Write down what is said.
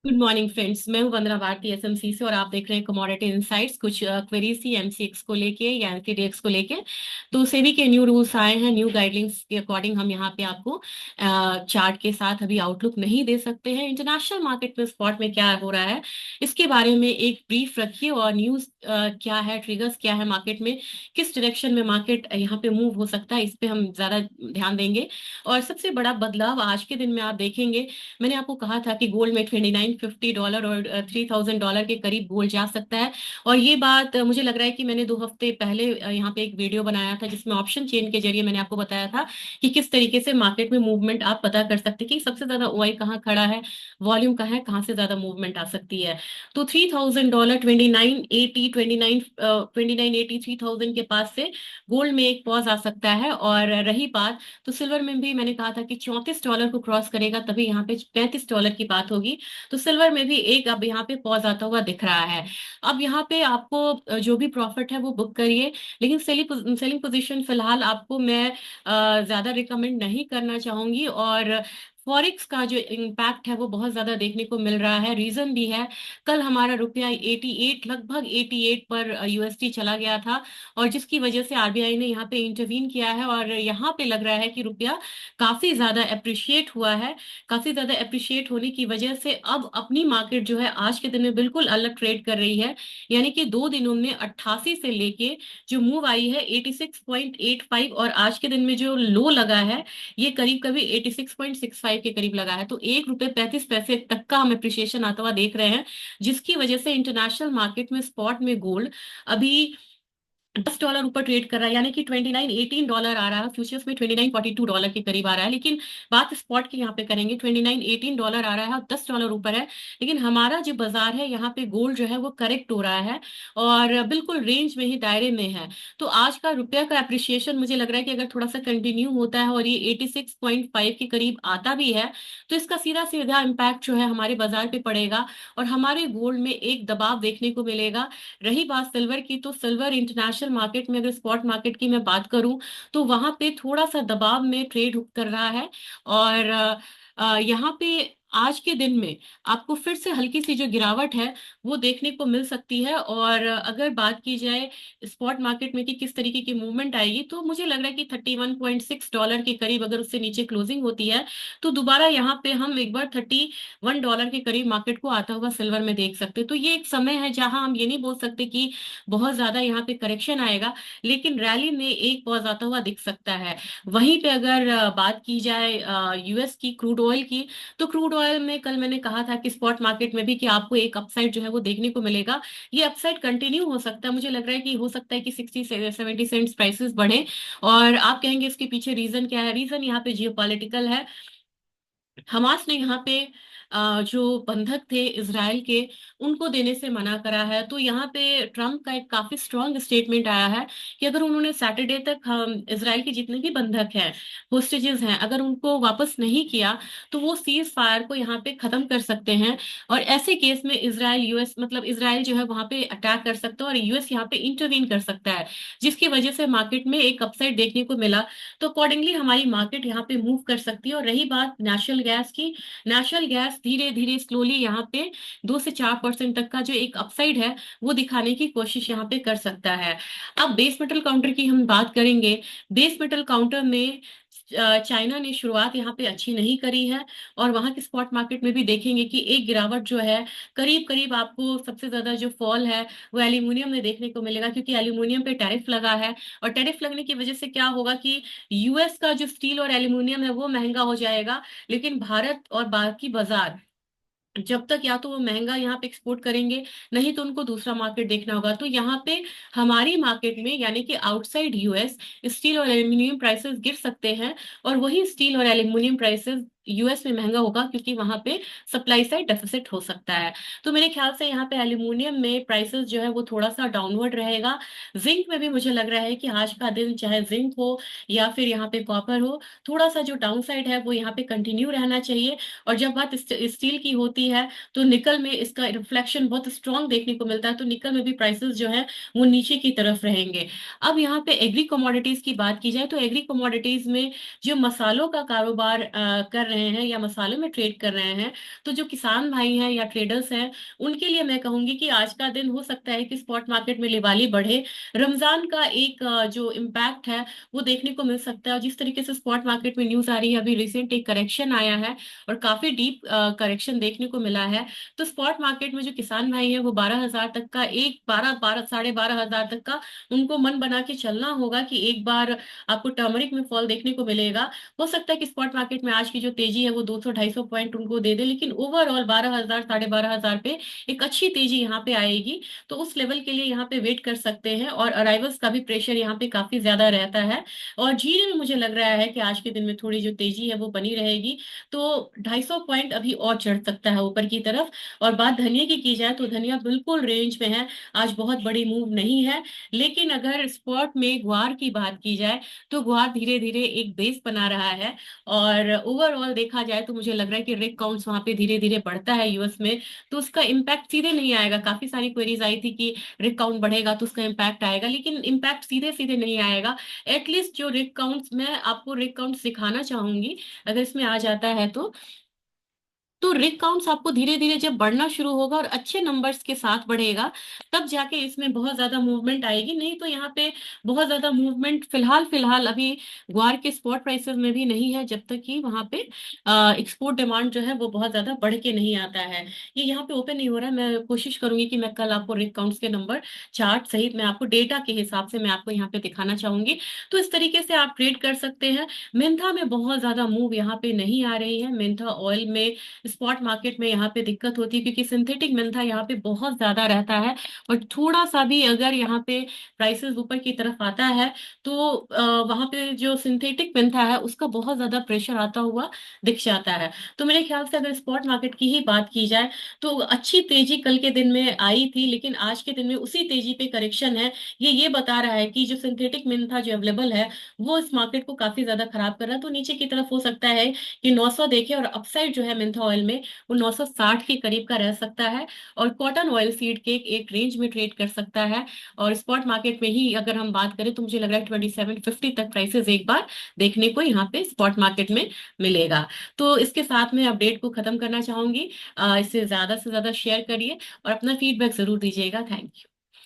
Good morning friends. मैं हूं वंदना Bharti SMC से और आप देख रहे हैं कमोडिटी इनसाइट्स। कुछ क्वेरीज थी एमसीएक्स को लेके या एनटीडीएक्स को लेके। तो सेबी के न्यू रूल्स आए हैं, न्यू गाइडलाइंस के अकॉर्डिंग हम यहाँ पे आपको चार्ट के साथ अभी आउटलुक नहीं दे सकते हैं। इंटरनेशनल मार्केट में स्पॉट में क्या हो रहा है इसके बारे में एक ब्रीफ रखिए, और न्यूज क्या है, ट्रिगर्स क्या है मार्केट में, किस डायरेक्शन में मार्केट यहाँ पे मूव हो सकता है, इस पे हम ज्यादा ध्यान देंगे। और सबसे बड़ा बदलाव आज के दिन में आप देखेंगे, मैंने आपको कहा था कि गोल्ड में $2950 और $3000 के करीब गोल्ड जा सकता है। और ये बात मुझे लग रहा है कि मैंने 2 हफ्ते पहले यहाँ पे एक वीडियो बनाया था जिसमें ऑप्शन चेन के जरिए मैंने आपको बताया था कि किस तरीके से मार्केट में मूवमेंट आप पता कर सकते हैं कि सबसे ज्यादा ओआई कहाँ खड़ा है, वॉल्यूम कहाँ है, कहाँ से ज्यादा मूवमेंट आ सकती है। तो $3000, 2980, 2980, 3000 के पास से गोल्ड में एक पॉज आ सकता है। और रही बात, तो सिल्वर में भी मैंने कहा था कि $34 को क्रॉस करेगा तभी यहाँ पे $35 की बात होगी। तो सिल्वर में भी एक अब यहाँ पे पॉज आता हुआ दिख रहा है। अब यहाँ पे आपको जो भी प्रॉफिट है वो बुक करिए, लेकिन सेलिंग पोजीशन फिलहाल आपको मैं ज्यादा रिकमेंड नहीं करना चाहूंगी। और फॉरेक्स का जो इम्पैक्ट है वो बहुत ज्यादा देखने को मिल रहा है। रीजन भी है, कल हमारा रुपया 88, लगभग 88 पर यूएसडी चला गया था, और जिसकी वजह से आरबीआई ने यहाँ पे इंटरवीन किया है। और यहाँ पे लग रहा है कि रुपया काफी ज्यादा अप्रिशिएट हुआ है। काफी ज्यादा अप्रिशिएट होने की वजह से अब अपनी मार्केट जो है आज के दिन में बिल्कुल अलग ट्रेड कर रही है। यानी कि 2 दिनों में 88 से लेके जो मूव आई है 86.85, और आज के दिन में जो लो लगा है ये करीब करीब 86.65 के करीब लगा है। तो ₹1.35 तक का हम अप्रिशिएशन आता हुआ देख रहे हैं, जिसकी वजह से इंटरनेशनल मार्केट में स्पॉट में गोल्ड अभी $10 ऊपर ट्रेड कर रहा है, यानी कि $2918 आ रहा है। फ्यूचर्स में $2942 के करीब आ रहा है। लेकिन बात स्पॉट की यहाँ पे करेंगे, $2918 आ रहा है और $10 ऊपर है। लेकिन हमारा जो बाजार है यहाँ पे गोल्ड जो है वो करेक्ट हो रहा है और बिल्कुल रेंज में ही, दायरे में है। तो आज का रुपया का अप्रिसिएशन मुझे लग रहा है कि अगर थोड़ा सा कंटिन्यू होता है और ये 86.5 के करीब आता भी है, तो इसका सीधा सीधा इम्पैक्ट जो है हमारे बाजार पे पड़ेगा और हमारे गोल्ड में एक दबाव देखने को मिलेगा। रही बात सिल्वर की, तो सिल्वर इंटरनेशनल मार्केट में, अगर स्पॉट मार्केट की मैं बात करूं, तो वहां पे थोड़ा सा दबाव में ट्रेड कर रहा है। और यहाँ पे आज के दिन में आपको फिर से हल्की सी जो गिरावट है वो देखने को मिल सकती है। और अगर बात की जाए स्पॉट मार्केट में कि किस तरीके की मूवमेंट आएगी, तो मुझे लग रहा है कि $31.6 के करीब अगर उससे नीचे क्लोजिंग होती है, तो दोबारा यहाँ पे हम एक बार $31 के करीब मार्केट को आता हुआ सिल्वर में देख सकते हैं। तो ये एक समय है जहां हम ये नहीं बोल सकते कि बहुत ज्यादा यहाँ पे करेक्शन आएगा, लेकिन रैली में एक पॉज आता हुआ दिख सकता है। वहीं पे अगर बात की जाए यूएस की क्रूड ऑयल की, तो क्रूड ऑयल में कल मैंने कहा था कि स्पॉट मार्केट में भी कि आपको एक अपसाइड जो है वो देखने को मिलेगा। ये अपसाइड कंटिन्यू हो सकता है, मुझे लग रहा है कि हो सकता है कि 60 से 70 सेंट्स प्राइसेस बढ़े। और आप कहेंगे इसके पीछे रीजन क्या है? रीजन यहाँ पे जियोपॉलिटिकल है। हमास ने यहाँ पे जो बंधक थे इसराइल के, उनको देने से मना करा है। तो यहाँ पे ट्रम्प का एक काफी स्ट्रांग स्टेटमेंट आया है कि अगर उन्होंने सैटरडे तक हम इसराइल के जितने भी बंधक हैं, होस्टेजेस हैं, अगर उनको वापस नहीं किया, तो वो सीज फायर को यहाँ पे खत्म कर सकते हैं। और ऐसे केस में इसराइल यूएस, मतलब इसराइल जो है वहां पे अटैक कर सकता है और यूएस यहाँ पे इंटरवीन कर सकता है, जिसकी वजह से मार्केट में एक अपसाइड देखने को मिला। तो अकॉर्डिंगली हमारी मार्केट यहाँ पे मूव कर सकती है। और रही बात नेशनल गैस की, नेशनल गैस धीरे धीरे स्लोली यहाँ पे 2 से 4% तक का जो एक अपसाइड है वो दिखाने की कोशिश यहाँ पे कर सकता है। अब बेस मेटल काउंटर की हम बात करेंगे। बेस मेटल काउंटर में चाइना ने शुरुआत यहाँ पे अच्छी नहीं करी है, और वहां के स्पॉट मार्केट में भी देखेंगे कि एक गिरावट जो है, करीब करीब आपको सबसे ज्यादा जो फॉल है वो एल्यूमिनियम में देखने को मिलेगा, क्योंकि एल्यूमिनियम पे टैरिफ लगा है। और टैरिफ लगने की वजह से क्या होगा कि यूएस का जो स्टील और एल्यूमिनियम है वो महंगा हो जाएगा, लेकिन भारत और बाकी बाजार जब तक या तो वो महंगा यहाँ पे एक्सपोर्ट करेंगे, नहीं तो उनको दूसरा मार्केट देखना होगा। तो यहाँ पे हमारी मार्केट में, यानी कि आउटसाइड यूएस, स्टील और एल्यूमिनियम प्राइसेस गिर सकते हैं, और वही स्टील और एल्यूमिनियम प्राइसेस यूएस में महंगा होगा, क्योंकि वहां पे सप्लाई साइड डेफिसिट हो सकता है। तो मेरे ख्याल से यहाँ पे एल्यूमिनियम में प्राइसेस जो है वो थोड़ा सा डाउनवर्ड रहेगा। जिंक में भी मुझे लग रहा है कि आज का दिन, चाहे जिंक हो या फिर यहाँ पे कॉपर हो, थोड़ा सा जो डाउन साइड है वो यहाँ पे कंटिन्यू रहना चाहिए। और जब बात स्टील की होती है, तो निकल में इसका रिफ्लेक्शन बहुत स्ट्रांग देखने को मिलता है, तो निकल में भी प्राइसेस जो है वो नीचे की तरफ रहेंगे। अब यहाँ पे एग्री कमोडिटीज की बात की जाए, तो एग्री कमोडिटीज में जो मसालों का कारोबार कर रहे रहे हैं या मसालों में ट्रेड कर रहे हैं, तो जो किसान भाई हैं या ट्रेडर्स हैं, उनके लिए मैं कहूंगी कि आज का दिन हो सकता है कि स्पॉट मार्केट में लिवाली बढ़े। रमजान का एक जो इम्पैक्ट है वो देखने को मिल सकता है। और जिस तरीके से स्पॉट मार्केट में न्यूज आ रही है, अभी रिसेंट एक करेक्शन आया है और काफी डीप करेक्शन देखने को मिला है। तो स्पॉट मार्केट में जो किसान भाई है वो 12,000 तक का, एक 12 12 12,500 तक का उनको मन बना के चलना होगा कि एक बार आपको टर्मरिक में फॉल देखने को मिलेगा। हो सकता है कि स्पॉट मार्केट में आज की जो तेजी है वो 200 250 पॉइंट उनको दे दे, लेकिन ओवरऑल 12,000 12,500 पे एक अच्छी तेजी यहाँ पे आएगी। तो उस लेवल के लिए यहाँ पे वेट कर सकते हैं। और अराइवल्स का भी प्रेशर यहाँ पे काफी ज्यादा रहता है। और जीरे में मुझे लग रहा है कि आज के दिन में थोड़ी जो तेजी है वो बनी रहेगी। तो 250 पॉइंट अभी और चढ़ सकता है ऊपर की तरफ। और बात धनिया की जाए तो धनिया बिल्कुल रेंज में है, आज बहुत बड़ी मूव नहीं है। लेकिन अगर स्पॉट में ग्वार की बात की जाए तो ग्वार धीरे धीरे एक बेस बना रहा है। और ओवरऑल देखा जाए तो मुझे लग रहा है कि रिग काउंट्स वहां पे धीरे धीरे बढ़ता है यूएस में। तो उसका इम्पैक्ट सीधे नहीं आएगा। काफी सारी क्वेरीज आई थी कि रिग काउंट बढ़ेगा तो उसका इम्पैक्ट आएगा, लेकिन इम्पैक्ट सीधे सीधे नहीं आएगा। एटलीस्ट जो रिग काउंट्स, मैं आपको रिग काउंट्स दिखाना चाहूंगी अगर इसमें आ जाता है तो रिक काउंट्स आपको धीरे धीरे जब बढ़ना शुरू होगा और अच्छे नंबर्स के साथ बढ़ेगा, तब जाके इसमें बहुत ज्यादा मूवमेंट आएगी। नहीं तो यहाँ पे बहुत ज्यादा मूवमेंट फिलहाल फिलहाल अभी ग्वार के स्पॉट प्राइसेस में भी नहीं है, जब तक कि वहां पे एक्सपोर्ट डिमांड जो है वो बहुत ज्यादा बढ़ के नहीं आता है। ये यहाँ पे ओपन नहीं हो रहा है। मैं कोशिश करूंगी कि मैं कल आपको रिक काउंट्स के नंबर चार्ट सहित मैं आपको डेटा के हिसाब से मैं आपको यहाँ पे दिखाना चाहूंगी। तो इस तरीके से आप ट्रेड कर सकते हैं। मेंथा में बहुत ज्यादा मूव यहाँ पे नहीं आ रही है। मेंथा ऑयल में स्पॉट मार्केट में यहाँ पे दिक्कत होती है क्योंकि सिंथेटिक मेंथा यहाँ पे बहुत ज्यादा रहता है। और थोड़ा सा भी अगर यहाँ पे प्राइसेस ऊपर की तरफ आता है तो वहां पे जो सिंथेटिक मेंथा है उसका बहुत ज्यादा प्रेशर आता हुआ दिख जाता है। तो मेरे ख्याल से अगर स्पॉट मार्केट की ही बात की जाए तो अच्छी तेजी कल के दिन में आई थी, लेकिन आज के दिन में उसी तेजी पे करेक्शन है। ये बता रहा है कि जो सिंथेटिक मेंथा जो अवेलेबल है वो इस मार्केट को काफी ज्यादा खराब कर रहा है। तो नीचे की तरफ हो सकता है कि 900 देखे, और अपसाइड जो है मेंथा ऑयल में वो 960 के करीब का रह सकता है। और कॉटन ऑयल सीड के एक रेंज में ट्रेड कर सकता है। और स्पॉट मार्केट में ही अगर हम बात करें तो मुझे लग रहा है 2750 तक प्राइसेस एक बार देखने को यहाँ पे स्पॉट मार्केट में मिलेगा। तो इसके साथ में अपडेट को खत्म करना चाहूंगी। इसे ज्यादा से ज्यादा शेयर करिए और अपना फीडबैक जरूर दीजिएगा। Thank you.